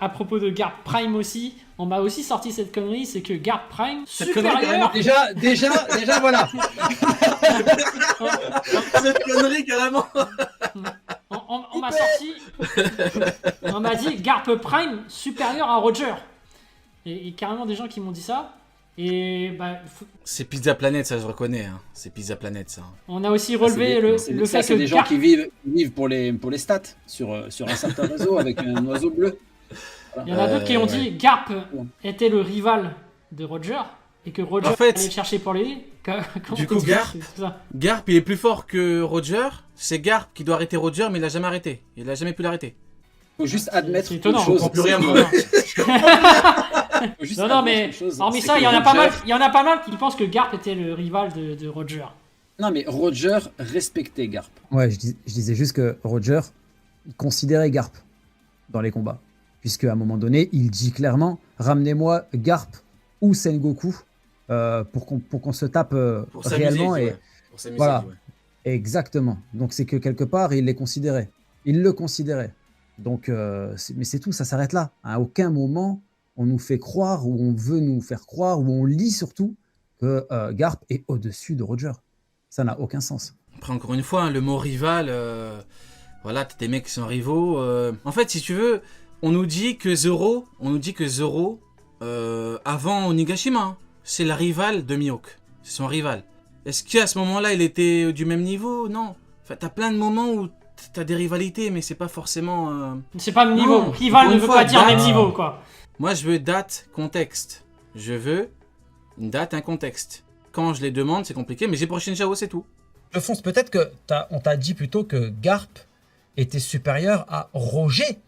à propos de Garp Prime aussi, on m'a aussi sorti cette connerie, c'est que Garp Prime Cette connerie, supérieur. Déjà, voilà. Cette connerie, carrément. On m'a sorti. On m'a dit Garp Prime supérieur à Roger. Et carrément des gens qui m'ont dit ça. Et bah, C'est Pizza Planet, ça je reconnais. Hein. C'est Pizza Planet, ça. on a aussi relevé le fait c'est que des gens Garp. qui vivent pour les stats sur un certain réseau avec un oiseau bleu. Il y en a d'autres qui ont dit Garp était le rival de Roger et que Roger En fait, allait le chercher pour lui. du coup, Garp, il est plus fort que Roger. C'est Garp qui doit arrêter Roger, mais il l'a jamais arrêté. Il a jamais pu l'arrêter. Faut juste admettre c'est une étonnant. chose. On comprend plus rien, Non, mais hormis ça, il y en a pas mal. Il y en a pas mal qui pensent que Garp était le rival de Roger. Non, mais Roger respectait Garp. Ouais, je disais juste que Roger considérait Garp dans les combats. Puisque à un moment donné, il dit clairement « Ramenez-moi Garp ou Sengoku pour qu'on se tape Pour s'amuser, réellement. » ouais. Et Pour s'amuser, voilà, ouais. exactement. Donc c'est que quelque part, il les considérait. Il le considérait. Donc, mais c'est tout, ça s'arrête là. À aucun moment, on nous fait croire, ou on veut nous faire croire, ou on lit surtout que Garp est au-dessus de Roger. Ça n'a aucun sens. Après, encore une fois, hein, le mot rival, voilà, t'as des mecs qui sont rivaux. En fait, si tu veux, on nous dit que Zoro, avant Onigashima, hein, c'est la rivale de Mihawk. C'est son rival. Est-ce qu'à ce moment-là, il était du même niveau? Non. Enfin, t'as plein de moments où t'as des rivalités, mais c'est pas forcément... C'est pas le niveau. Non, Rival encore ne une veut fois, pas dire date. même niveau, quoi. Moi, je veux date, contexte. Je veux une date, un contexte. Quand je les demande, c'est compliqué, mais j'ai pour Shinjao, c'est tout. Je fonce, peut-être que on t'a dit plutôt que Garp était supérieur à Roger,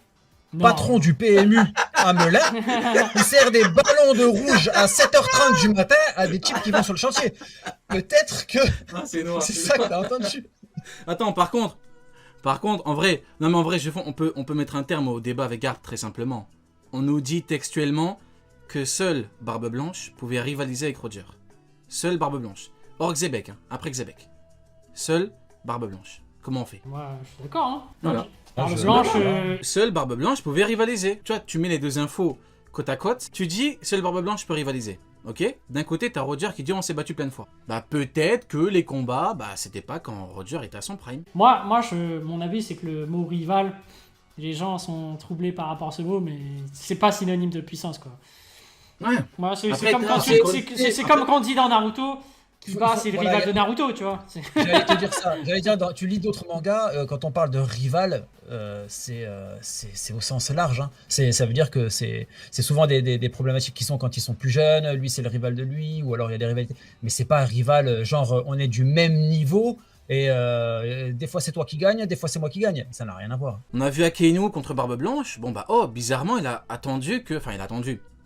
Non. patron du PMU à Melun, qui sert des ballons de rouge à 7h30 du matin à des types qui vont sur le chantier. Peut-être que C'est noir. c'est ça que t'as entendu. Attends, par contre, en vrai, on peut mettre un terme au débat avec Garp très simplement. On nous dit textuellement que seule Barbe Blanche pouvait rivaliser avec Roger. Seule Barbe Blanche. Hors Xebec, hein, après Xebec. Seule Barbe Blanche. Comment on fait? Moi, je suis d'accord. Hein. Voilà. Barbe Blanche. Seule Barbe Blanche pouvait rivaliser. Tu vois, tu mets les deux infos côte à côte, tu dis seule Barbe Blanche peut rivaliser. Ok? D'un côté, t'as Roger qui dit on s'est battu plein de fois. Bah peut-être que les combats, bah c'était pas quand Roger était à son prime. Moi, mon avis, c'est que le mot rival, les gens sont troublés par rapport à ce mot, mais c'est pas synonyme de puissance, quoi. Ouais. Moi, c'est Après, comme non, quand c'est- comme quand on dit dans Naruto, Kiba, c'est le Voilà, rival de Naruto, tu vois. J'allais te dire ça. J'allais dire, tu lis d'autres mangas, quand on parle de rival, c'est au sens large. Hein. Ça veut dire que c'est souvent des problématiques qui sont quand ils sont plus jeunes, lui c'est le rival de lui, ou alors il y a des rivalités. Mais c'est pas un rival, genre on est du même niveau, et des fois c'est toi qui gagne, des fois c'est moi qui gagne. Ça n'a rien à voir. On a vu Akainu contre Barbe Blanche. Bon bah oh, bizarrement, il a attendu.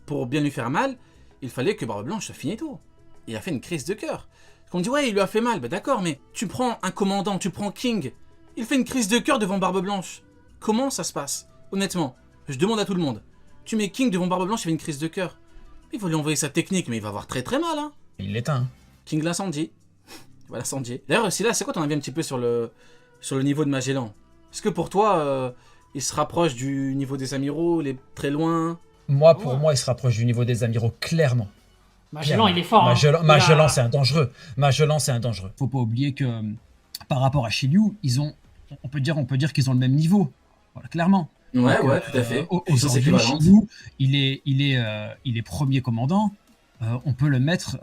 Pour bien lui faire mal, il fallait que Barbe Blanche se finito. Il a fait une crise de cœur. On dit ouais, il lui a fait mal. Bah d'accord, mais tu prends un commandant, tu prends King. Il fait une crise de cœur devant Barbe Blanche. Comment ça se passe? Honnêtement, je demande à tout le monde. Tu mets King devant Barbe Blanche, il fait une crise de cœur. Il faut lui envoyer sa technique, mais il va avoir très très mal. Hein. Il l'éteint. King l'incendie. Il va l'incendier. D'ailleurs, c'est quoi ton avis un petit peu sur le niveau de Magellan? Est-ce que pour toi, il se rapproche du niveau des amiraux, il est très loin? Pour moi, il se rapproche du niveau des amiraux, clairement. Magellan, il est fort. Magellan, c'est un dangereux. Magellan, c'est un dangereux. Faut pas oublier que par rapport à Shiryu, on peut dire qu'ils ont le même niveau. Voilà, clairement. Ouais, Donc, ouais, tout à fait. Aujourd'hui, Shiryu, il est premier commandant. On peut le mettre,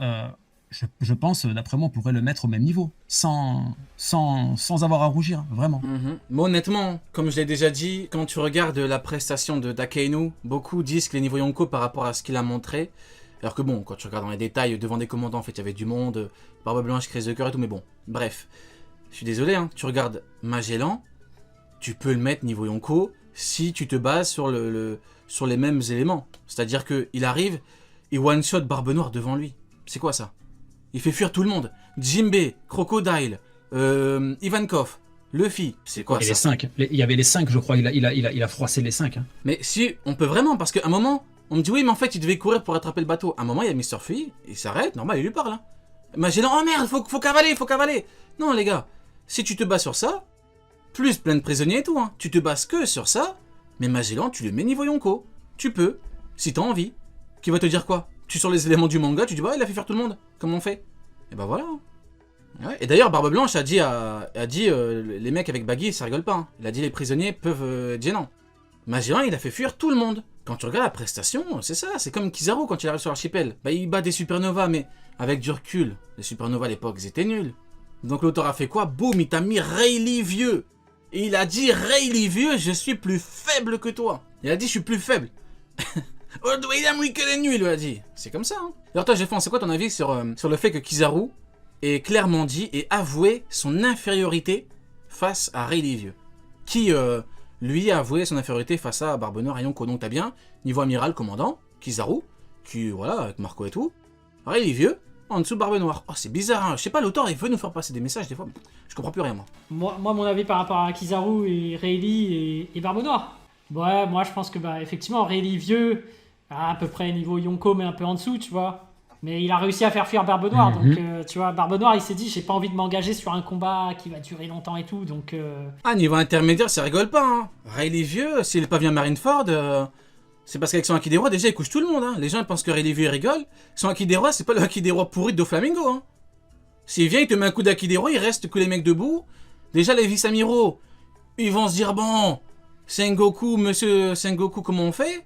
je pense, d'après moi, on pourrait le mettre au même niveau, sans avoir à rougir, vraiment. Moi, honnêtement, comme je l'ai déjà dit, quand tu regardes la prestation de D'Akainu, beaucoup disent que les niveaux Yonko par rapport à ce qu'il a montré. Alors que bon, quand tu regardes dans les détails, devant des commandants, en fait, il y avait du monde, Barbe Blanche, crise de cœur et tout, mais bon, bref. Je suis désolé, hein, tu regardes Magellan, tu peux le mettre niveau Yonko si tu te bases sur les mêmes éléments. C'est-à-dire qu'il arrive, et one-shot Barbe Noire devant lui. C'est quoi ça? Il fait fuir tout le monde. Jinbe, Crocodile, Ivankov, Luffy, c'est quoi ça? Les 5. Il y avait les 5, je crois, il a froissé les 5. Hein. Mais si, on peut vraiment, parce qu'à un moment... On me dit oui, mais en fait, il devait courir pour attraper le bateau. À un moment, il y a Mr. Fui, il s'arrête, normal, il lui parle. Hein. Magellan, oh merde, faut cavaler. Non, les gars, si tu te bats sur ça, plus plein de prisonniers et tout, hein, tu te bases que sur ça, mais Magellan, tu le mets niveau Yonko. Tu peux, si t'as envie. Qui va te dire quoi? Tu sors les éléments du manga, tu dis bah il a fait faire tout le monde. Comment on fait? Et bah voilà. Ouais. Et d'ailleurs, Barbe Blanche a dit les mecs avec Baggy, ça rigole pas. Hein. Il a dit les prisonniers peuvent être gênants. Magellan, il a fait fuir tout le monde. Quand tu regardes la prestation, c'est ça. C'est comme Kizaru quand il arrive sur l'archipel. Bah il bat des supernovas, mais avec du recul. Les supernovas à l'époque, ils étaient nuls. Donc l'auteur a fait quoi? Boum, il t'a mis Rayleigh vieux. Et il a dit Rayleigh vieux, je suis plus faible que toi. Il a dit je suis plus faible. Oh, il a mouillé que les nuits, il lui a dit. C'est comme ça. Hein. Alors toi, Géfon, c'est quoi ton avis sur le fait que Kizaru ait clairement dit et avoué son infériorité face à Rayleigh vieux, qui lui a avoué son infériorité face à Barbe Noire et Yonko. Donc t'as bien niveau amiral commandant Kizaru, qui voilà avec Marco et tout. Rayleigh vieux en dessous Barbe Noire. Oh c'est bizarre. Hein. Je sais pas, l'auteur il veut nous faire passer des messages des fois. Je comprends plus rien moi. Moi, mon avis par rapport à Kizaru et Rayleigh et Barbe Noire. Ouais, moi je pense que bah effectivement Rayleigh vieux à peu près niveau Yonko mais un peu en dessous, tu vois. Mais il a réussi à faire fuir Barbe Noire, donc tu vois, Barbe Noire il s'est dit j'ai pas envie de m'engager sur un combat qui va durer longtemps et tout, donc... Ah, niveau intermédiaire, ça rigole pas, hein. Rayleigh vieux, s'il est pas bien Marineford, c'est parce qu'avec son Haki des Rois, déjà il couche tout le monde, hein. Les gens ils pensent que Rayleigh vieux il rigole. Son Haki des Rois, c'est pas le Haki des Rois pourri de Doflamingo, hein. S'il vient, il te met un coup d'Haki des Rois, il reste que les mecs debout. Déjà les vice-amiraux, ils vont se dire bon, Sengoku, monsieur Sengoku, comment on fait?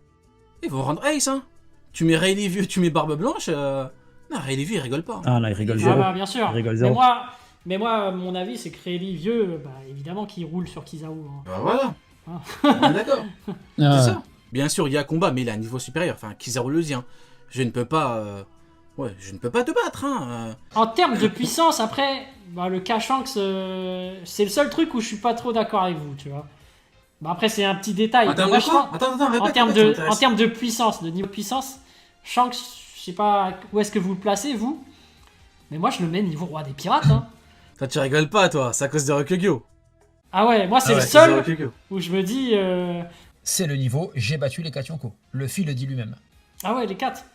Ils vont rendre ace, hein. Tu mets Rayleigh vieux, tu mets Barbe Blanche, non, Rayleigh vieux, il rigole pas. Hein. Ah là, il rigole zéro. Ah bah bien sûr. Il rigole zéro. Mais moi, mon avis, c'est que Rayleigh vieux, bah évidemment qu'il roule sur Kizaru. Hein. Bah voilà. Ah. On est d'accord. Ah, C'est ça. Bien sûr, il y a combat, mais il a un niveau supérieur. Enfin, Kizaru le dit. Hein. Je ne peux pas... je ne peux pas te battre. Hein. En termes de puissance, après, bah, le K-Shanks, c'est le seul truc où je suis pas trop d'accord avec vous, tu vois. Bah après, c'est un petit détail. Attends, Moi, je pense- Attends, répète. en termes de puissance, de niveau de puissance, Shanks, je sais pas où est-ce que vous le placez, vous. Mais moi, je le mets niveau roi des pirates. Hein. Toi, tu rigoles pas, toi. C'est à cause de Rokugyo. Ah ouais, moi, c'est le seul où je me dis... C'est le niveau j'ai battu les 4 Yonko. Luffy le dit lui-même. Ah ouais, les 4.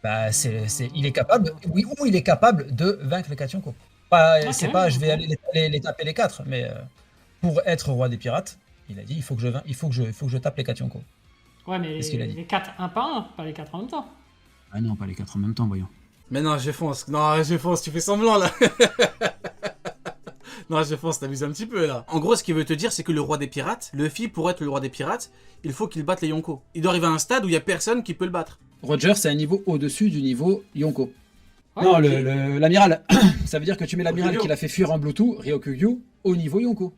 Bah, il est capable, oui, ou il est capable de vaincre les 4 Yonko. Pas, Ah, c'est quand pas même. je vais aller les taper les 4, mais pour être roi des pirates, il a dit il faut que je tape les 4 Yonko. Ouais, mais Qu'est-ce qu'il a dit les 4 un par un, pas les 4 en même temps. Ah non, pas les 4 en même temps, voyons. Mais non, je fonce. Non, je fonce. Tu fais semblant, là. Non, je fonce. T'amuses un petit peu, là. En gros, ce qu'il veut te dire, c'est que le roi des pirates, Luffy, pour être le roi des pirates, il faut qu'il batte les Yonko. Il doit arriver à un stade où il y a personne qui peut le battre. Roger, c'est un niveau au-dessus du niveau Yonko. Ouais, non, ok. l'amiral. Ça veut dire que tu mets l'amiral Ryokugyo. qui l'a fait fuir en Bluetooth, Ryokugyo, au niveau Yonko.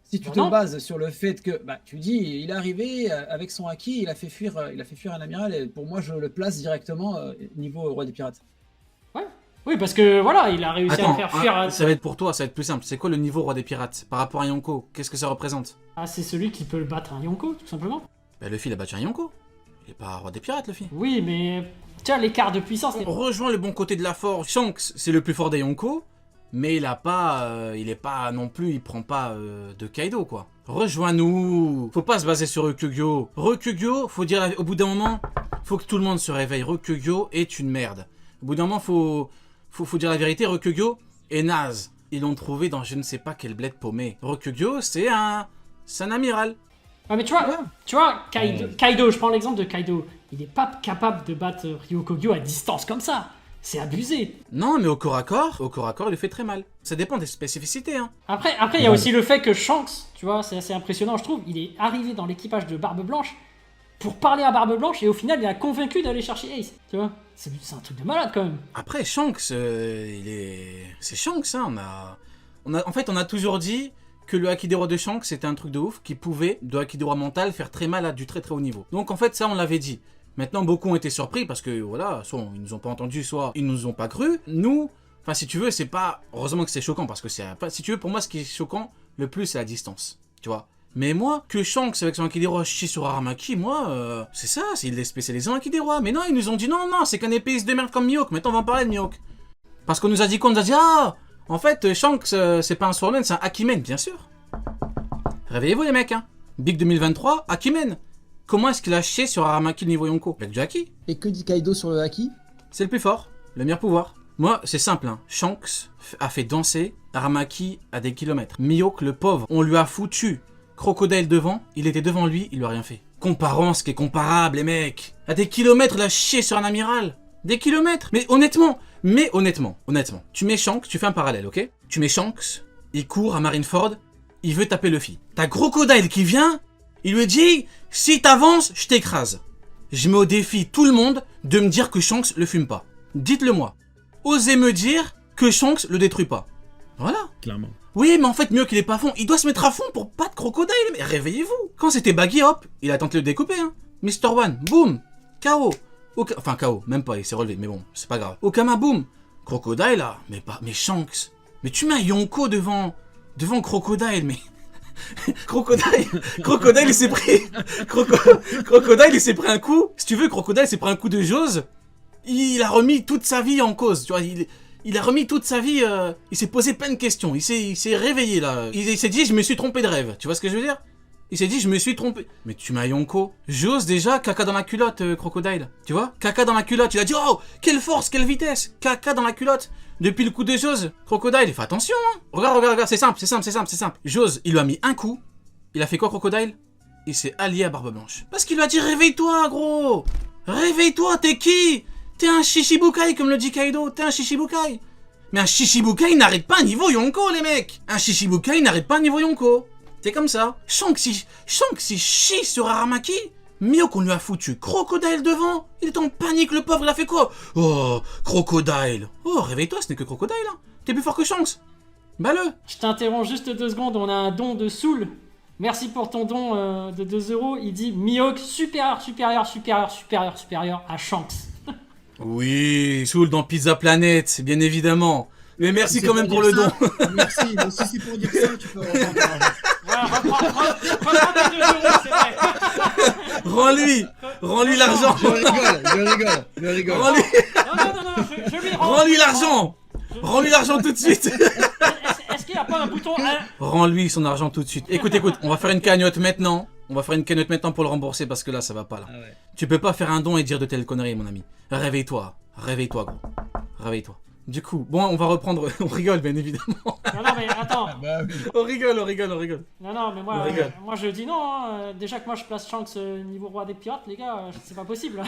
Si tu Bah te non. bases sur le fait que, bah, tu dis, il est arrivé avec son haki, il a fait fuir un amiral, et pour moi, je le place directement niveau roi des pirates. Oui, parce que voilà, il a réussi à Attends, le faire fuir. ça va être pour toi, ça va être plus simple. C'est quoi le niveau roi des pirates par rapport à Yonko? Qu'est-ce que ça représente? Ah, c'est celui qui peut le battre un Yonko, tout simplement. Bah, Luffy, il a battu un Yonko. Il est pas roi des pirates, Luffy. Oui, mais tu vois, l'écart de puissance. On rejoint le bon côté de la force. Shanks, c'est le plus fort des Yonko, mais il a pas, il est pas non plus, il prend pas de Kaido quoi. Rejoins-nous. Faut pas se baser sur Rokugyo. Rokugyo, faut dire au bout d'un moment, faut que tout le monde se réveille. Rokugyo est une merde. Au bout d'un moment, faut dire la vérité. Rokugyo est naze. Ils l'ont trouvé dans je ne sais pas quel bled paumé. Rokugyo, c'est un amiral. Ah, mais tu vois, Kaido, je prends l'exemple de Kaido. Il est pas capable de battre Ryokugyo à distance comme ça. C'est abusé. Non, mais au corps à corps, il lui fait très mal. Ça dépend des spécificités, hein. Après, il y a aussi le fait que Shanks, tu vois, c'est assez impressionnant, je trouve. Il est arrivé dans l'équipage de Barbe Blanche pour parler à Barbe Blanche et au final, il a convaincu d'aller chercher Ace. Tu vois, c'est un truc de malade quand même. Après, Shanks, c'est Shanks, hein. En fait, on a toujours dit que le Haki des Rois de Shanks, c'était un truc de ouf qui pouvait, de Haki des Rois mental, faire très mal à du très très haut niveau. Donc en fait, ça, on l'avait dit. Maintenant, beaucoup ont été surpris parce que, voilà, soit ils nous ont pas entendus, soit ils nous ont pas cru. Nous, enfin, si tu veux, c'est pas... Heureusement que c'est choquant parce que c'est... Si tu veux, pour moi, ce qui est choquant, le plus, c'est la distance. Tu vois. Mais moi, que Shanks, avec son Haki des Rois, chie sur Aramaki, moi, c'est ça, c'est il est spécialisé en Haki des Rois. Mais non, ils nous ont dit non, c'est qu'un épéiste de merde comme Mihawk. Maintenant, on va en parler de Mihawk. Parce qu'on nous a dit quoi? On nous a dit, ah, en fait, Shanks, c'est pas un Swordman, c'est un Hakimen, bien sûr. Réveillez-vous, les mecs, hein. Big 2023, Hakimen. Comment est-ce qu'il a chié sur Aramaki le niveau Yonko? Avec du haki. Et que dit Kaido sur le haki? C'est le plus fort, le meilleur pouvoir. Moi, c'est simple, hein. Shanks a fait danser Aramaki à des kilomètres. Mihawk, le pauvre, on lui a foutu Crocodile devant, il était devant lui, il lui a rien fait. Comparons ce qui est comparable, les mecs. À des kilomètres, la chier sur un amiral. Des kilomètres. Mais honnêtement, tu mets Shanks, tu fais un parallèle, ok? Tu mets Shanks, il court à Marineford, il veut taper Luffy. T'as Crocodile qui vient, il lui dit, si t'avances, je t'écrase. Je mets au défi tout le monde de me dire que Shanks le fume pas. Dites-le moi. Osez me dire que Shanks le détruit pas. Voilà. Clairement. Oui, mais en fait, mieux qu'il est pas à fond. Il doit se mettre à fond pour pas de Crocodile. Mais réveillez-vous. Quand c'était Baggy, hop, il a tenté de le découper. Hein. Mr. One, boum, KO. Enfin, KO, même pas, il s'est relevé, mais bon, c'est pas grave. Okama, boum. Crocodile, là, mais Shanks. Mais tu mets un Yonko devant Crocodile, mais... Crocodile, il s'est pris... Crocodile, il s'est pris un coup. Si tu veux, Crocodile s'est pris un coup de jauge. Il a remis toute sa vie en cause, tu vois, il a remis toute sa vie, il s'est posé plein de questions, il s'est réveillé là, il s'est dit je me suis trompé de rêve, tu vois ce que je veux dire? Il s'est dit je me suis trompé. Mais tu m'as Yonko, j'ose déjà caca dans la culotte, Crocodile, tu vois? Caca dans la culotte, il a dit oh, quelle force, quelle vitesse, caca dans la culotte, depuis le coup de Jose. Crocodile, fais attention hein. Regarde, c'est simple. Jose, il lui a mis un coup, il a fait quoi Crocodile? Il s'est allié à Barbe Blanche. Parce qu'il lui a dit réveille-toi gros. Réveille-toi, t'es qui? T'es un Shishibukai, comme le dit Kaido, t'es un Shishibukai. Mais un Shishibukai n'arrête pas niveau Yonko, les mecs. Un Shishibukai n'arrête pas niveau Yonko. C'est comme ça. Shanks, il chie sur Aramaki. Mihawk, on lui a foutu Crocodile devant. Il est en panique, le pauvre, il a fait quoi? Oh, Crocodile. Oh, réveille-toi, ce n'est que Crocodile, hein. T'es plus fort que Shanks. Bah-le. Je t'interromps juste 2 secondes, on a un don de Soul. Merci pour ton don de 2 €. Il dit Mihawk supérieur à Shanks. Oui, Soul dans Pizza Planet, bien évidemment. Mais merci quand même pour le don. Merci, mais si c'est pour dire ça, tu peux reprendre ton argent. Voilà, reprends tes 2 €, c'est vrai. Rends-lui l'argent. Je rigole. Rends-lui Non, je lui rends. Rends-lui l'argent. Rends-lui l'argent tout de suite. Est-ce qu'il n'y a pas un bouton Rends-lui son argent tout de suite. Écoute, on va faire une cagnotte maintenant. On va faire une cagnotte maintenant pour le rembourser parce que là, ça va pas là. Ah ouais. Tu peux pas faire un don et dire de telles conneries, mon ami. Réveille-toi, gros. Réveille-toi. Du coup, bon, on va reprendre. On rigole, bien évidemment. Non, mais attends. Bah oui. On rigole. Non, mais On rigole. moi je dis non. Hein. Déjà que moi je place Shanks niveau roi des pirates, les gars, c'est pas possible.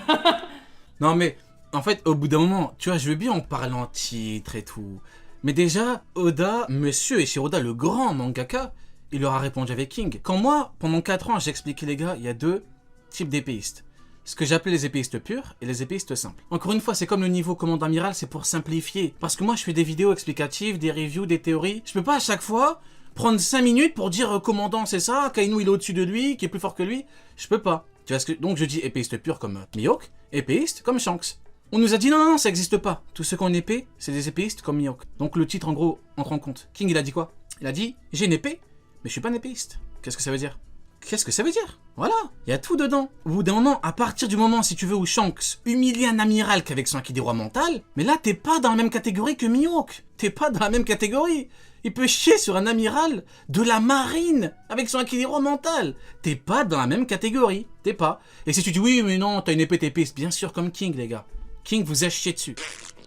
Non, mais en fait, au bout d'un moment, tu vois, je veux bien en parler en titre et tout. Mais déjà, Oda, monsieur Eiichiro Oda, le grand mangaka, il leur a répondu avec King. Quand moi, pendant 4 ans, j'expliquais les gars, il y a 2 types d'épéistes. Ce que j'appelais les épéistes purs et les épéistes simples. Encore une fois, c'est comme le niveau commandant amiral, c'est pour simplifier. Parce que moi, je fais des vidéos explicatives, des reviews, des théories. Je peux pas à chaque fois prendre 5 minutes pour dire commandant c'est ça, Kainu il est au-dessus de lui, qui est plus fort que lui. Je peux pas. Tu vois ce que... Donc je dis épéiste pur comme Mihawk, épéiste comme Shanks. On nous a dit non, ça existe pas. Tous ceux qui ont une épée, c'est des épéistes comme Mihawk. Donc le titre en gros entre en compte. King il a dit quoi? Il a dit j'ai une épée, mais je suis pas un épéiste. Qu'est-ce que ça veut dire? Qu'est-ce que ça veut dire? Voilà, il y a tout dedans. Au bout d'un moment, à partir du moment, si tu veux, où Shanks humilie un amiral qu'avec son acquis des rois mental, mais là, t'es pas dans la même catégorie que Mihawk. T'es pas dans la même catégorie. Il peut chier sur un amiral de la marine avec son acquis des rois mental. T'es pas dans la même catégorie. T'es pas. Et si tu dis oui, mais non, t'as une épée épéiste, bien sûr, comme King, les gars. King vous a chié dessus.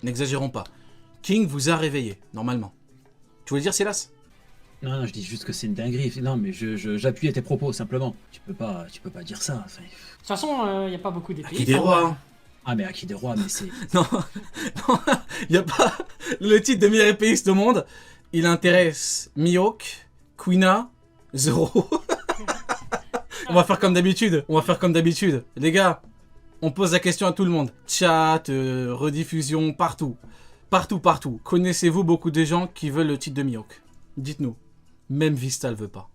N'exagérons pas. King vous a réveillé, normalement. Tu voulais dire, Silas? Non, je dis juste que c'est une dinguerie. Non, mais j'appuie à tes propos, simplement. Tu peux pas dire ça. Enfin, De toute façon, il n'y a pas beaucoup d'épées. Acquis des rois, hein. Ah, mais Acquis des rois, mais c'est... Non, il n'y a pas le titre de meilleur épéiste au monde. Il intéresse Mihawk, Kuina, Zoro. On va faire comme d'habitude. Les gars, on pose la question à tout le monde. Chat, rediffusion, partout. Partout. Connaissez-vous beaucoup de gens qui veulent le titre de Mihawk? Dites-nous. Même Vista le veut pas.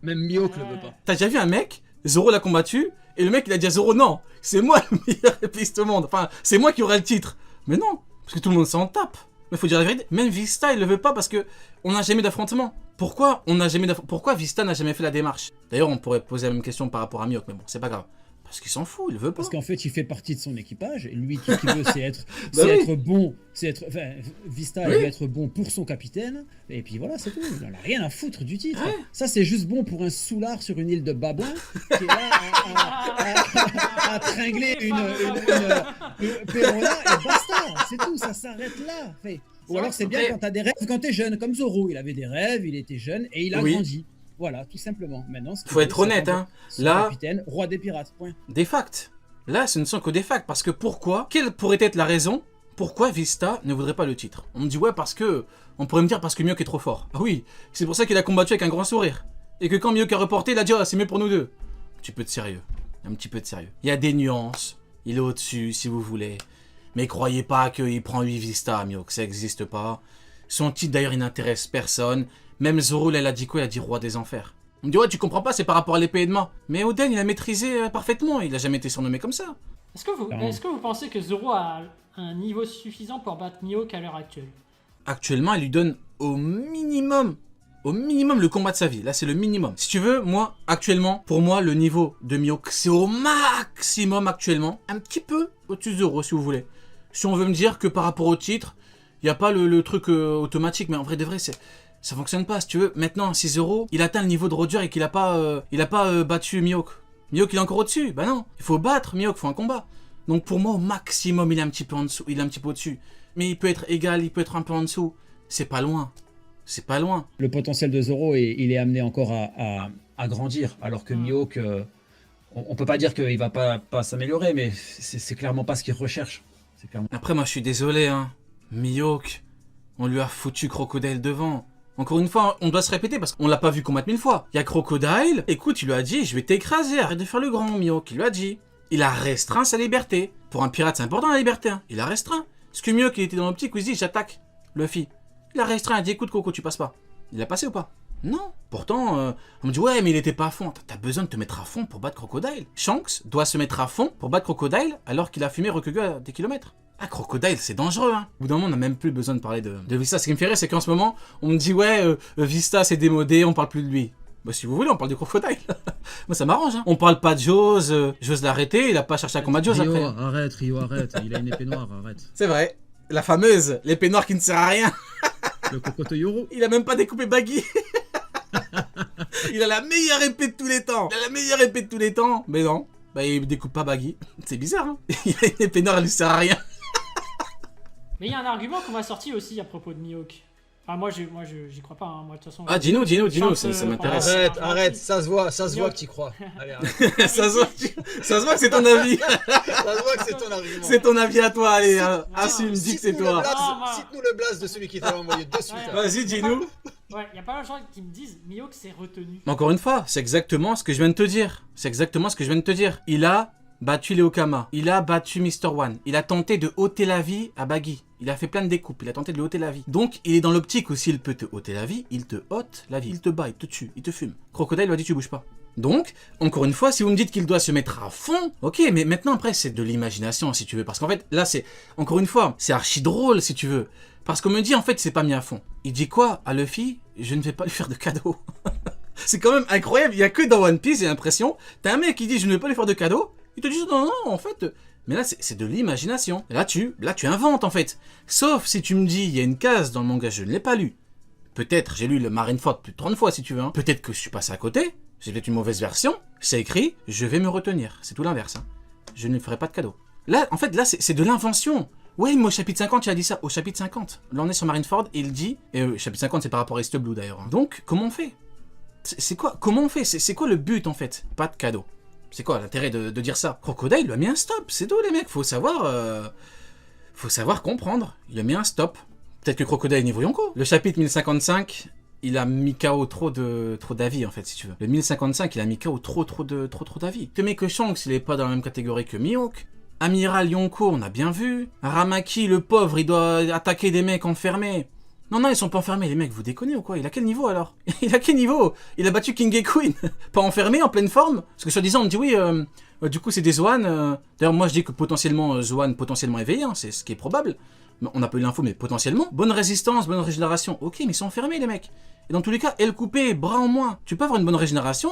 Même Mihawk le veut pas. T'as déjà vu un mec, Zoro l'a combattu, et le mec il a dit à Zoro non, c'est moi le meilleur épéiste au monde. Enfin, c'est moi qui aurai le titre. Mais non, parce que tout le monde s'en tape. Mais faut dire la vérité, même Vista il le veut pas parce que on n'a jamais d'affrontement. Pourquoi Vista n'a jamais fait la démarche? D'ailleurs, on pourrait poser la même question par rapport à Mihawk, mais bon, c'est pas grave. Parce qu'il s'en fout, il veut pas. Parce qu'en fait, il fait partie de son équipage. Et lui, tout ce qu'il veut, c'est être, Bah oui. être bon. Enfin, Vista, il veut être bon pour son capitaine. Et puis voilà, c'est tout. Il n'en a rien à foutre du titre. Ouais. Ça, c'est juste bon pour un soulard sur une île de babouin qui est là à tringler une Perona et basta. C'est tout, ça s'arrête là. Ou alors, c'est bien Après- quand t'as des rêves quand t'es jeune, comme Zoro. Il avait des rêves, il était jeune et il a Oui. grandi. Voilà, tout simplement. Maintenant, ce qu'il Faut être honnête, hein. Là, capitaine, roi des pirates, point. des facts. Là, ce ne sont que des facts. Parce que pourquoi? Quelle pourrait être la raison pourquoi Vista ne voudrait pas le titre? On me dit, ouais, parce que... On pourrait me dire parce que Mihawk est trop fort. Ah oui, c'est pour ça qu'il a combattu avec un grand sourire. Et que quand Mihawk a reporté, il a dit, oh, c'est mieux pour nous deux. Un petit peu de sérieux. Un petit peu de sérieux. Il y a des nuances. Il est au-dessus, si vous voulez. Mais croyez pas qu'il prend 8 Vista, Mihawk. Ça n'existe pas. Son titre, d'ailleurs, il n'intéresse personne. Même Zoro, là, elle a dit quoi? Elle a dit roi des enfers. On me dit, ouais, tu comprends pas, c'est par rapport à l'épée Edma. Mais Oden, il a maîtrisé parfaitement. Il a jamais été surnommé comme ça. Est-ce que vous pensez que Zoro a un niveau suffisant pour battre Mihawk à l'heure actuelle? Actuellement, elle lui donne au minimum le combat de sa vie. Là, c'est le minimum. Si tu veux, moi, actuellement, pour moi, le niveau de Mihawk, c'est au maximum actuellement. Un petit peu au-dessus de Zoro, si vous voulez. Si on veut me dire que par rapport au titre, il n'y a pas le truc automatique, mais en vrai de vrai, ça fonctionne pas. Si tu veux, maintenant, si Zoro, il atteint le niveau de Roger et qu'il a pas, battu Mihawk. Mihawk, il est encore au-dessus. Bah non, il faut battre Mihawk, il faut un combat. Donc pour moi, au maximum, il est un petit peu en dessous, il est un petit peu au-dessus. Mais il peut être égal, il peut être un peu en dessous. C'est pas loin. C'est pas loin. Le potentiel de Zoro, il est amené encore à grandir, alors que Mihawk, on peut pas dire qu'il va pas s'améliorer, mais c'est clairement pas ce qu'il recherche. Clairement... Après, moi, je suis désolé, hein. Mihawk, on lui a foutu Crocodile devant. Encore une fois, on doit se répéter parce qu'on l'a pas vu combattre 1000 fois. Il y a Crocodile, écoute, il lui a dit, je vais t'écraser, arrête de faire le grand, Mihawk. Il lui a dit. Il a restreint sa liberté. Pour un pirate, c'est important la liberté, hein. Il a restreint. Parce que Mihawk, il était dans l'optique où il se dit, j'attaque Luffy. Il a restreint, il a dit, écoute, Coco, tu passes pas. Il a passé ou pas? Non. Pourtant, on me dit, ouais, mais il était pas à fond. T'as besoin de te mettre à fond pour battre Crocodile. Shanks doit se mettre à fond pour battre Crocodile alors qu'il a fumé Rokugo à des kilomètres. Ah, Crocodile, c'est dangereux, hein. Au bout d'un moment, on n'a même plus besoin de parler de Vista. Ce qui me fait rire, c'est qu'en ce moment, on me dit, ouais, Vista, c'est démodé, on parle plus de lui. Bah, si vous voulez, on parle de Crocodile. Moi, ça m'arrange, hein. On parle pas de Jose. Jose l'a arrêté, il a pas cherché à combattre Jose après. Rio, arrête. Il a une épée noire, arrête. C'est vrai. La fameuse, l'épée noire qui ne sert à rien. Le Kokoto Yoro. Il a même pas découpé Baggy. Il a la meilleure épée de tous les temps. Il a la meilleure épée de tous les temps. Mais non, bah il découpe pas Baggy. C'est bizarre, hein. Il a une épée noire, elle lui sert à rien. Mais il y a un argument qu'on m'a sorti aussi à propos de Mihawk. Enfin, moi, j'y crois pas, hein. Moi, de toute façon. Ah, dis-nous, ça m'intéresse. Arrête, ça se voit que tu crois. Allez, ça se voit que c'est ton avis. Ça se voit que c'est ton argument. C'est ton avis à toi, allez, assume, dis que c'est toi. Cite-nous le blast de celui qui t'a envoyé de suite. Vas-y, dis-nous. Ouais, y a pas mal de gens qui me disent Mihawk s'est retenu. Mais encore une fois, c'est exactement ce que je viens de te dire. Il a battu Léo Kama. Il a battu Mr. One. Il a tenté de ôter la vie à Baggy. Il a fait plein de découpes. Il a tenté de lui ôter la vie. Donc, il est dans l'optique où s'il peut te ôter la vie, il te ôte la vie. Il te bat, il te tue, il te fume. Crocodile lui a dit tu bouges pas. Donc, encore une fois, si vous me dites qu'il doit se mettre à fond, ok, mais maintenant après c'est de l'imagination si tu veux. Parce qu'en fait, là c'est, encore une fois, c'est archi drôle si tu veux. Parce qu'on me dit en fait c'est pas mis à fond. Il dit quoi à Luffy? Je ne vais pas lui faire de cadeau. C'est quand même incroyable. Il y a que dans One Piece, j'ai l'impression. T'as un mec qui dit je ne vais pas lui faire de cadeau. Il te dit non, en fait. Mais là, c'est de l'imagination. Là, tu inventes, en fait. Sauf si tu me dis, il y a une case dans le manga, je ne l'ai pas lu. Peut-être, j'ai lu le Marineford plus de 30 fois, si tu veux. Hein. Peut-être que je suis passé à côté. J'ai peut-être une mauvaise version. C'est écrit, je vais me retenir. C'est tout l'inverse. Hein. Je ne lui ferai pas de cadeau. Là, en fait, là, c'est de l'invention. Ouais, mais au chapitre 50, il a dit ça. Au chapitre 50. Là, on est sur Marineford, et il dit... Et chapitre 50, c'est par rapport à East Blue, d'ailleurs. Hein. Donc, comment on fait? C'est quoi? Comment on fait? C'est quoi le but, en fait? Pas de cadeau. C'est quoi l'intérêt de dire ça? Crocodile lui a mis un stop, c'est tout les mecs, faut savoir comprendre. Il a mis un stop. Peut-être que Crocodile est niveau Yonko. Le chapitre 1055, il a mis KO trop d'avis en fait si tu veux. Le 1055, il a mis KO trop d'avis. Te mets que Shanks, il est pas dans la même catégorie que Mihawk. Amiral Yonko, on a bien vu. Aramaki, le pauvre, il doit attaquer des mecs enfermés. Non, ils sont pas enfermés, les mecs, vous déconnez ou quoi? Il a quel niveau alors? Il a quel niveau? Il a battu King et Queen. Pas enfermé, en pleine forme? Parce que soi-disant, on me dit oui, du coup c'est des Zoan. D'ailleurs, moi je dis que potentiellement, Zoan potentiellement éveillé, hein, c'est ce qui est probable. On n'a pas eu l'info, mais potentiellement. Bonne résistance, bonne régénération. Ok, mais ils sont enfermés, les mecs. Et dans tous les cas, aile coupée, bras en moins. Tu peux avoir une bonne régénération,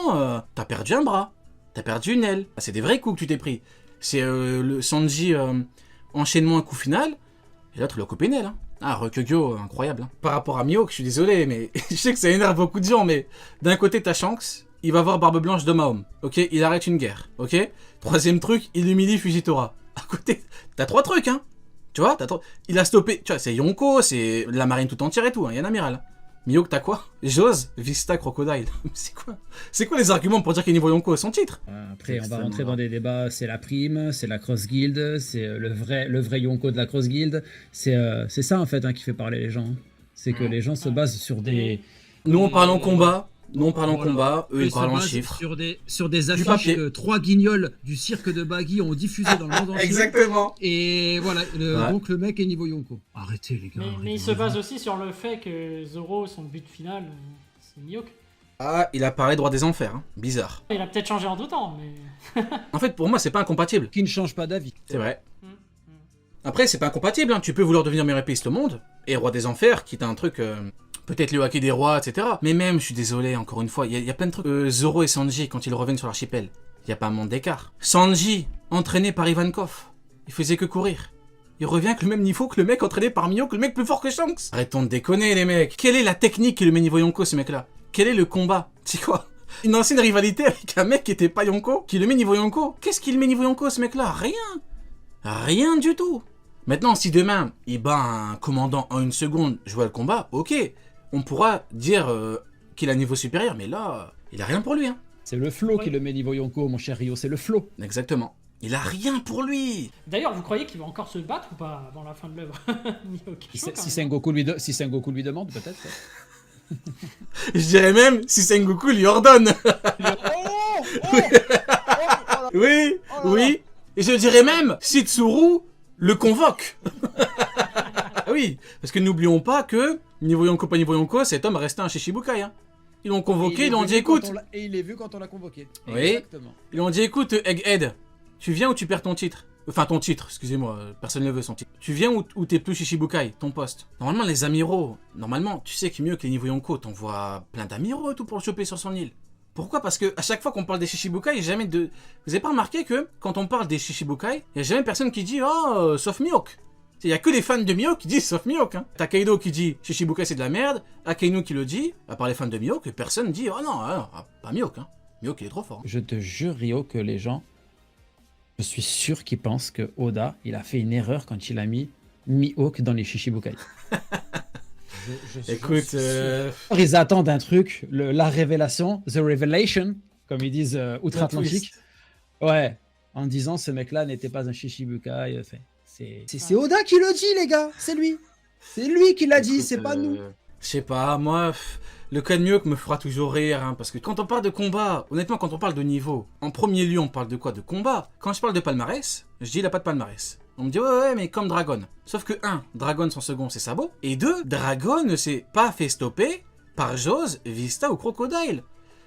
t'as perdu un bras. T'as perdu une aile. C'est des vrais coups que tu t'es pris. C'est le Sanji enchaînement un coup final. Et l'autre, il a coupé une aile, hein. Ah, Rokugo, incroyable. Hein. Par rapport à Mihawk, je suis désolé, mais je sais que ça énerve beaucoup de gens, mais d'un côté, t'as Shanks, il va voir Barbe Blanche de Mahom, ok? Il arrête une guerre, ok? Troisième truc, il humilie Fujitora. À côté, t'as 3 trucs, hein? Tu vois, il a stoppé, tu vois, c'est Yonko, c'est la marine tout entière et tout, hein, il y a un amiral. Mihawk, t'as quoi? Jose, Vista, Crocodile. C'est quoi les arguments pour dire qu'il y a niveau Yonko son titre? Après, on va rentrer dans des débats. C'est la prime, c'est la Cross Guild, c'est le vrai Yonko de la Cross Guild. C'est ça, en fait, qui fait parler les gens. C'est que les gens se basent sur des... Nous, on parle en combat. Nous, on parle en Voilà. combat. Eux, Ils ils se parlent en basent chiffres. sur des affiches papier. que 3 guignols du cirque de Baggy ont diffusé dans le monde entier. Exactement. Et voilà, Ouais. donc le mec est niveau Yonko. Arrêtez, les gars. Mais il se base aussi sur le fait que Zoro, son but final, c'est Mihawk. Ah, il a parlé droit des enfers. Hein. Bizarre. Il a peut-être changé en 2 temps, mais... En fait, pour moi, c'est pas incompatible. Qui ne change pas d'avis. C'est vrai. Mm. Après, c'est pas incompatible. Hein. Tu peux vouloir devenir meilleur épéiste au monde. Et roi des enfers, qui est un truc... peut-être le hockey des rois, etc. Mais même, je suis désolé, encore une fois, il y a plein de trucs. Zoro et Sanji, quand ils reviennent sur l'archipel, il n'y a pas un monde d'écart. Sanji, entraîné par Ivankov, il faisait que courir. Il revient avec le même niveau que le mec entraîné par Mihawk, le mec plus fort que Shanks. Arrêtons de déconner, les mecs. Quelle est la technique qui le met niveau Yonko, ce mec-là? Quel est le combat? C'est quoi? Une ancienne rivalité avec un mec qui était pas Yonko, qui le met niveau Yonko? Qu'est-ce qu'il met niveau Yonko, ce mec-là? Rien. Rien du tout. Maintenant, si demain, il bat un commandant en 1 seconde, je vois le combat, ok. On pourra dire qu'il a un niveau supérieur, mais là, il a rien pour lui. Hein. C'est le flow Ouais. qui le met niveau Yonko, mon cher Rio, c'est le flow. Exactement. Il a rien pour lui. D'ailleurs, vous croyez qu'il va encore se battre ou pas avant la fin de l'œuvre? Mihawk. Si Sengoku lui demande, peut-être. Je dirais même si Sengoku lui ordonne. Oui, oui. Et je dirais même si Tsuru le convoque. Oui, parce que n'oublions pas que niveau Yonko, pas niveau Yonko, cet homme restait un Shishibukai. Hein. Ils l'ont convoqué, ils lui ont dit écoute. Et il est vu quand on l'a convoqué. Oui. Exactement. Ils lui ont dit écoute, Egghead, tu viens ou tu perds ton titre? Enfin, ton titre, excusez-moi, personne ne veut son titre. Tu viens ou t'es plus Shishibukai, ton poste. Normalement, les amiraux, tu sais que mieux que les niveaux Yonko, t'envoies plein d'amiraux et tout pour le choper sur son île. Pourquoi? Parce que à chaque fois qu'on parle des Shishibukai, il n'y a jamais de... Vous avez pas remarqué que quand on parle des Shishibukai, il n'y a jamais personne qui dit oh, sauf Mihawk. Il n'y a que les fans de Mihawk qui disent sauf Mihawk. Hein. T'as Kaido qui dit Shishibukai c'est de la merde, Akainu qui le dit, à part les fans de Mihawk, personne dit oh non, pas Mihawk. Hein. Mihawk il est trop fort. Hein. Je te jure, Rio, que les gens, je suis sûr qu'ils pensent que Oda, il a fait une erreur quand il a mis Mihawk dans les Shishibukai. Écoute, Ils attendent un truc, la révélation, the revelation, comme ils disent outre-Atlantique. Ouais, en disant ce mec-là n'était pas un Shishibukai. Enfin, c'est Oda qui le dit, les gars, c'est lui. C'est lui qui l'a dit, écoute, c'est pas nous. Je sais pas, moi, le cas de Mihawk me fera toujours rire, hein, parce que quand on parle de combat, honnêtement, quand on parle de niveau, en premier lieu, on parle de quoi? De combat. Quand je parle de palmarès, je dis il a pas de palmarès. On me dit ouais, mais comme Dragon. Sauf que 1, Dragon son second c'est Sabo, et 2, Dragon ne s'est pas fait stopper par Jose, Vista ou Crocodile.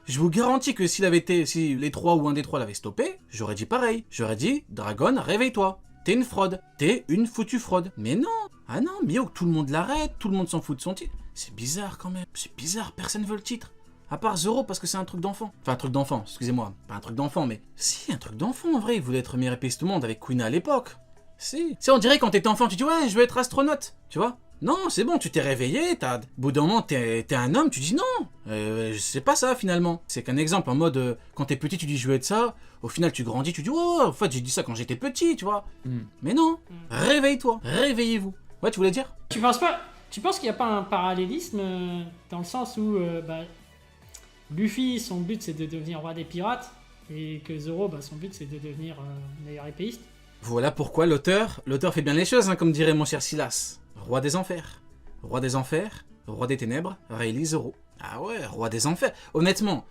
Je vous garantis que si les 3 ou un des 3 l'avait stoppé, j'aurais dit pareil. J'aurais dit Dragon, réveille-toi. T'es une fraude. T'es une foutue fraude. Mais non. Ah non, Mihawk, tout le monde l'arrête, tout le monde s'en fout de son titre. C'est bizarre quand même. C'est bizarre, personne veut le titre. À part Zoro parce que c'est un truc d'enfant. Enfin, un truc d'enfant, excusez-moi. Pas un truc d'enfant, mais si, un truc d'enfant en vrai. Il voulait être meilleur épéiste du monde avec Kuina à l'époque. Si. On dirait quand t'étais enfant, tu dis ouais, je veux être astronaute. Tu vois? Non, c'est bon, tu t'es réveillé, au bout d'un moment, t'es un homme, tu dis non, c'est pas ça finalement. C'est qu'un exemple en mode, quand t'es petit, tu dis je veux être ça, au final tu grandis, tu dis oh, en fait j'ai dit ça quand j'étais petit, tu vois. Mais non, réveille-toi, réveillez-vous. Ouais, tu voulais dire? Tu penses qu'il n'y a pas un parallélisme dans le sens où Luffy, son but c'est de devenir roi des pirates et que Zoro, son but c'est de devenir meilleur épéiste? Voilà pourquoi l'auteur fait bien les choses, hein, comme dirait mon cher Silas. Roi des enfers. Roi des enfers, roi des ténèbres, Rayleigh Zoro. Ah ouais, roi des enfers. Honnêtement,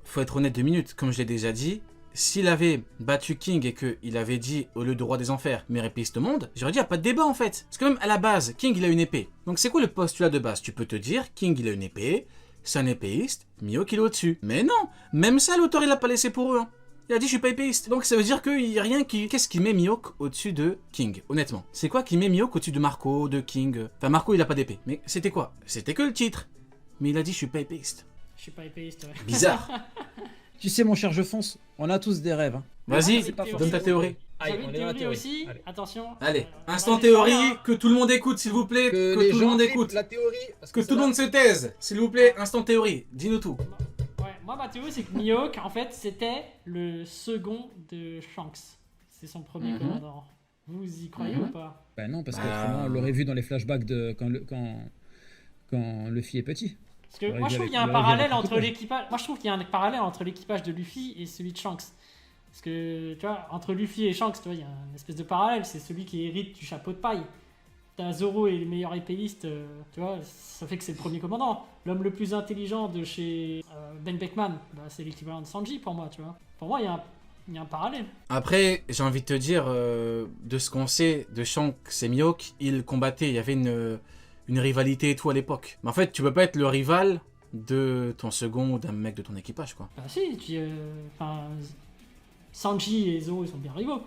faut être honnête 2 minutes, comme je l'ai déjà dit, s'il avait battu King et qu'il avait dit, au lieu de roi des enfers, meilleur épéiste au monde, j'aurais dit, il n'y a pas de débat en fait. Parce que même à la base, King il a une épée. Donc c'est quoi le postulat de base? Tu peux te dire, King il a une épée, c'est un épéiste, Mihawk il est au-dessus. Mais non, même ça l'auteur il l'a pas laissé pour eux. Hein. Il a dit je suis pas épéiste. Donc ça veut dire qu'il n'y a rien qui... Qu'est-ce qui met Mihawk au-dessus de King, honnêtement? C'est quoi qui met Mihawk au-dessus de Marco, de King? Enfin Marco il a pas d'épée. Mais c'était quoi? C'était que le titre. Mais il a dit je suis pas épéiste. Je suis pas épéiste, ouais. Bizarre. Tu sais, mon cher, je fonce. On a tous des rêves. Hein. Vas-y, c'est pas donne ta théorie. J'avais Allez, une on est dans la théorie théorie. aussi, Allez. attention. Allez, On instant va démarrer. théorie, que tout le monde écoute s'il vous plaît, que tout le monde écoute. La théorie. Parce Que tout le monde se taise, s'il vous plaît, instant théorie, dis-nous tout. Ouais, moi ma théorie c'est que Mihawk en fait c'était le second de Shanks. C'est son premier commandant. Vous y croyez ou pas? Ben non, parce qu'autrement, on l'aurait vu dans les flashbacks de quand Luffy est petit. Parce que Ouais, moi, je trouve qu'il y a un avec parallèle le entre coupage. l'équipage. Moi, je trouve qu'il y a un parallèle entre l'équipage de Luffy et celui de Shanks. Parce que, tu vois, entre Luffy et Shanks, tu vois, il y a une espèce de parallèle. C'est celui qui hérite du chapeau de paille. T'as Zoro et les meilleurs épéistes, tu vois, ça fait que c'est le premier commandant. L'homme le plus intelligent de chez Ben Beckman, bah, c'est l'équivalent de Sanji pour moi, tu vois. Pour moi, il y a un parallèle. Après, j'ai envie de te dire, de ce qu'on sait de Shanks et Mihawk, ils combattaient, il y avait une rivalité et tout à l'époque. Mais en fait, tu peux pas être le rival de ton second ou d'un mec de ton équipage, quoi. Bah si, Sanji et Zoro, ils sont bien rivaux.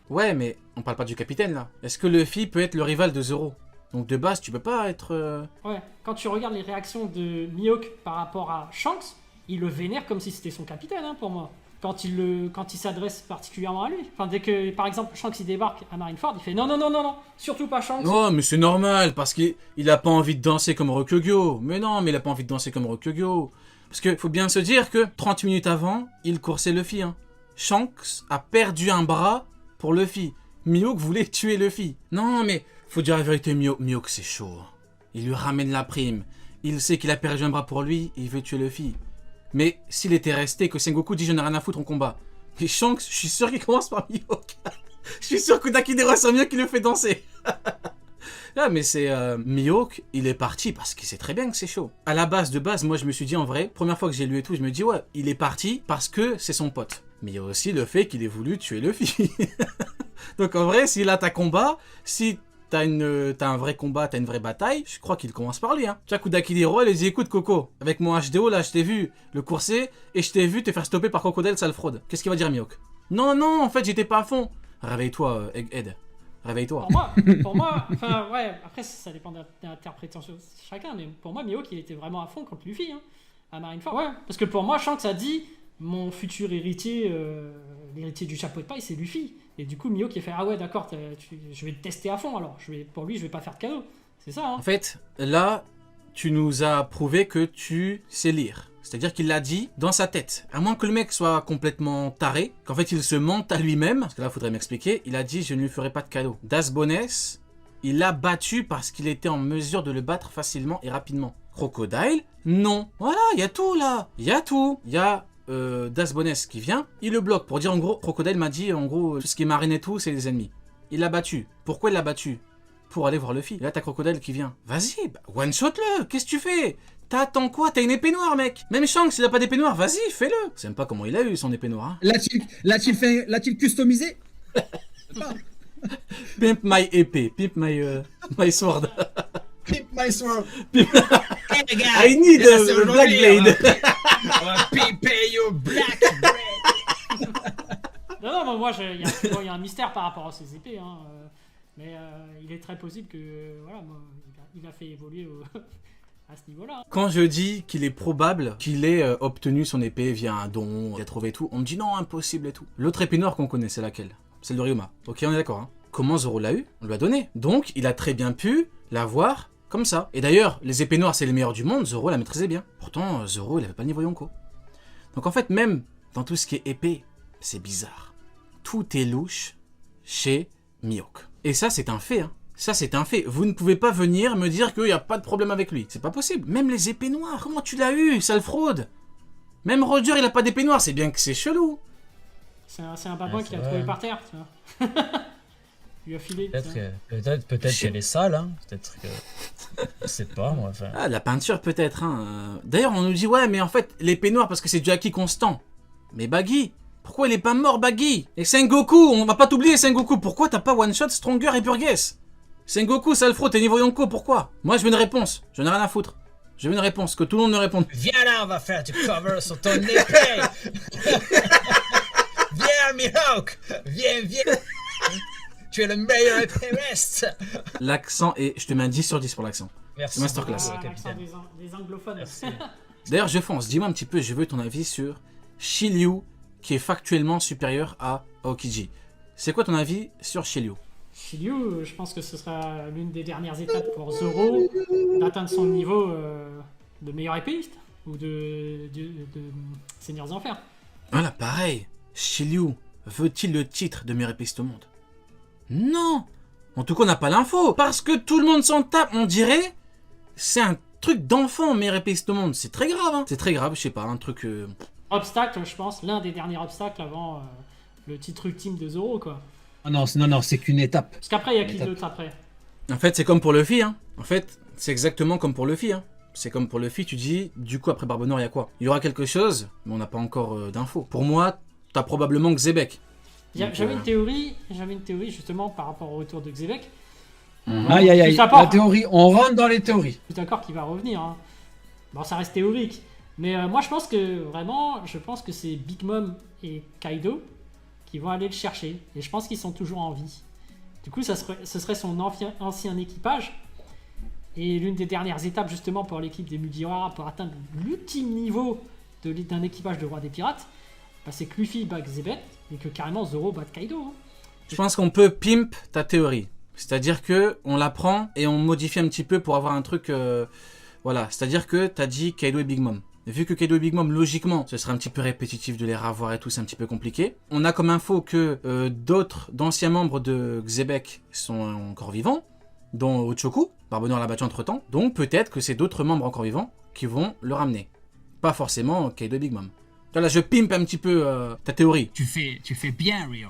Ouais, mais on parle pas du capitaine, là. Est-ce que Luffy peut être le rival de Zoro? Donc de base, tu peux pas être... Ouais, quand tu regardes les réactions de Mihawk par rapport à Shanks, il le vénère comme si c'était son capitaine, hein, pour moi. Quand il s'adresse particulièrement à lui. Enfin, dès que, par exemple, Shanks il débarque à Marineford, il fait non, non, non, non, non, surtout pas Shanks. Oh, mais c'est normal, parce qu'il a pas envie de danser comme Rokugyo. Mais non, mais il a pas envie de danser comme Rokugyo. Parce que faut bien se dire que 30 minutes avant, il coursait Luffy. Hein. Shanks a perdu un bras pour Luffy. Mihawk voulait tuer Luffy. Non, mais faut dire la vérité, Mihawk c'est chaud. Il lui ramène la prime. Il sait qu'il a perdu un bras pour lui, il veut tuer Luffy. Mais s'il était resté, que Sengoku dit je n'ai rien à foutre en combat. Et Shanks, je suis sûr qu'il commence par Mihawk. Je suis sûr que Dakidera c'est mieux qu'il le fait danser. Ah, mais c'est Mihawk, il est parti parce qu'il sait très bien que c'est chaud. À la base, moi je me suis dit en vrai, première fois que j'ai lu et tout, je me dis ouais, il est parti parce que c'est son pote. Mais il y a aussi le fait qu'il ait voulu tuer Luffy. Donc en vrai, s'il a ta combat, si t'as un vrai combat, t'as une vraie bataille, je crois qu'il commence par lui. Hein. Tu vois, Kudakidero, elle lui dit écoute Coco, avec mon HDO là, je t'ai vu le courser et je t'ai vu te faire stopper par Crocodile, sale fraude. Qu'est-ce qu'il va dire Mihawk? Non, non, en fait j'étais pas à fond. Réveille-toi, Egghead. Réveille-toi. Pour moi, enfin ouais, après ça dépend de l'interprétation de chacun, mais pour moi Mihawk il était vraiment à fond contre Luffy, hein, à Marineford. Ouais, parce que pour moi Shanks a dit mon futur héritier, l'héritier du chapeau de paille, c'est Luffy. Et du coup Mihawk il fait ah ouais d'accord, je vais te tester à fond alors. Pour lui je vais pas faire de cadeau. C'est ça. Hein. En fait, là, tu nous as prouvé que tu sais lire. C'est-à-dire qu'il l'a dit dans sa tête. À moins que le mec soit complètement taré, qu'en fait il se mente à lui-même, parce que là il faudrait m'expliquer, il a dit je ne lui ferai pas de cadeau. Das Boness, il l'a battu parce qu'il était en mesure de le battre facilement et rapidement. Crocodile, non. Voilà, il y a tout là. Il y a tout. Il y a Das Boness qui vient, il le bloque pour dire en gros, Crocodile m'a dit en gros, tout ce qui est marine et tout, c'est les ennemis. Il l'a battu. Pourquoi il l'a battu? Pour aller voir Luffy. Là t'as Crocodile qui vient. Vas-y, bah, one-shot-le, qu'est-ce que tu fais? T'attends quoi? T'as une épée noire, mec. Même Shanks, il a pas d'épée noire, vas-y, fais-le. Je sais même pas comment il a eu son épée noire. Hein. L'a-t-il customisé? Pimp my épée, pimp my sword. Pimp my sword. I need a black blade. Pay your black bread. Non, non, moi il y a un mystère par rapport à ses épées, hein, mais il est très possible que voilà, moi, il a fait évoluer à ce niveau-là. Quand je dis qu'il est probable qu'il ait obtenu son épée via un don, il a trouvé tout, on me dit non, impossible et tout. L'autre épée noire qu'on connaît, c'est laquelle? Celle de Ryoma. Ok, on est d'accord. Hein. Comment Zoro l'a eu? On lui a donné. Donc, il a très bien pu l'avoir comme ça. Et d'ailleurs, les épées noires, c'est les meilleures du monde, Zoro la maîtrisait bien. Pourtant, Zoro, il avait pas le niveau Yonko. Donc en fait, même dans tout ce qui est épée, c'est bizarre. Tout est louche chez Mihawk. Et ça, c'est un fait, hein. Ça, c'est un fait. Vous ne pouvez pas venir me dire qu'il n'y a pas de problème avec lui. C'est pas possible. Même les épées noires, comment tu l'as eu, sale fraude? Même Roger, il a pas d'épée noire, c'est bien que c'est chelou. C'est un babouin qui l'a trouvé par terre, tu vois. Il lui a filé. Peut-être qu'elle est sale, hein. Peut-être que. Je sais pas, moi. Enfin... Ah, la peinture, peut-être, hein. D'ailleurs, on nous dit, ouais, mais en fait, l'épée noire, parce que c'est du acquis constant. Mais Baggy, pourquoi il est pas mort, Baggy? Et Sengoku, on va pas t'oublier, Sengoku. Pourquoi t'as pas one-shot Stronger et Burgess? Sengoku, sale fraude, t'es niveau Yonko, pourquoi? Moi, je veux une réponse. Je n'ai rien à foutre. Je veux une réponse, que tout le monde me réponde. Viens là, on va faire du cover sur ton épée. Viens, Mihawk. Viens. Tu es le meilleur épéiste. L'accent, et je te mets un 10 sur 10 pour l'accent. Merci. Masterclass. Ah, l'accent des anglophones. D'ailleurs, je fonce. Dis-moi un petit peu, je veux ton avis sur Shiryu, qui est factuellement supérieur à Aokiji. C'est quoi ton avis sur Shiryu? Shiryu, je pense que ce sera l'une des dernières étapes pour Zoro d'atteindre son niveau de meilleur épéiste ou de Seigneur des Enfers. Voilà, pareil. Shiryu veut-il le titre de meilleur épéiste au monde? Non. En tout cas, on n'a pas l'info. Parce que tout le monde s'en tape. On dirait c'est un truc d'enfant, meilleur épéiste au monde. C'est très grave, hein. C'est très grave, je sais pas, un truc... Obstacle, je pense, l'un des derniers obstacles avant le titre ultime de Zoro, quoi. Ah non, non, c'est qu'une étape. Parce qu'après, il y a qui Étape. d'autre après? En fait, c'est comme pour Luffy, hein. En fait, c'est exactement comme pour Luffy, hein. C'est comme pour Luffy, tu dis, du coup, après Barbe Noire, il y a quoi? Il y aura quelque chose, mais on n'a pas encore d'infos. Pour moi, t'as probablement Xebec. J'avais une théorie justement par rapport au retour de Xebec. Aïe, aïe, aïe. Tout à part. La théorie, on rentre dans les théories. Je suis d'accord qu'il va revenir. Hein. Bon, ça reste théorique. Mais moi, je pense que c'est Big Mom et Kaido qui vont aller le chercher. Et je pense qu'ils sont toujours en vie. Du coup, ce serait son ancien équipage. Et l'une des dernières étapes, justement, pour l'équipe des Mugiwara, pour atteindre l'ultime niveau d'un équipage de Roi des Pirates, bah, c'est que Luffy bat Xebec et que carrément Zoro bat Kaido. Hein. Je pense qu'on peut pimp ta théorie. C'est-à-dire que on la prend et on modifie un petit peu pour avoir un truc... voilà, c'est-à-dire que t'as dit Kaido et Big Mom. Et vu que Kaido et Big Mom, logiquement, ce serait un petit peu répétitif de les revoir et tout, c'est un petit peu compliqué. On a comme info que d'anciens membres de Xebec sont encore vivants, dont Ochoku. Barbe Noire l'a battu entre-temps. Donc peut-être que c'est d'autres membres encore vivants qui vont le ramener. Pas forcément Kaido et Big Mom. Là, je pimpe un petit peu ta théorie. Tu fais bien, Rio.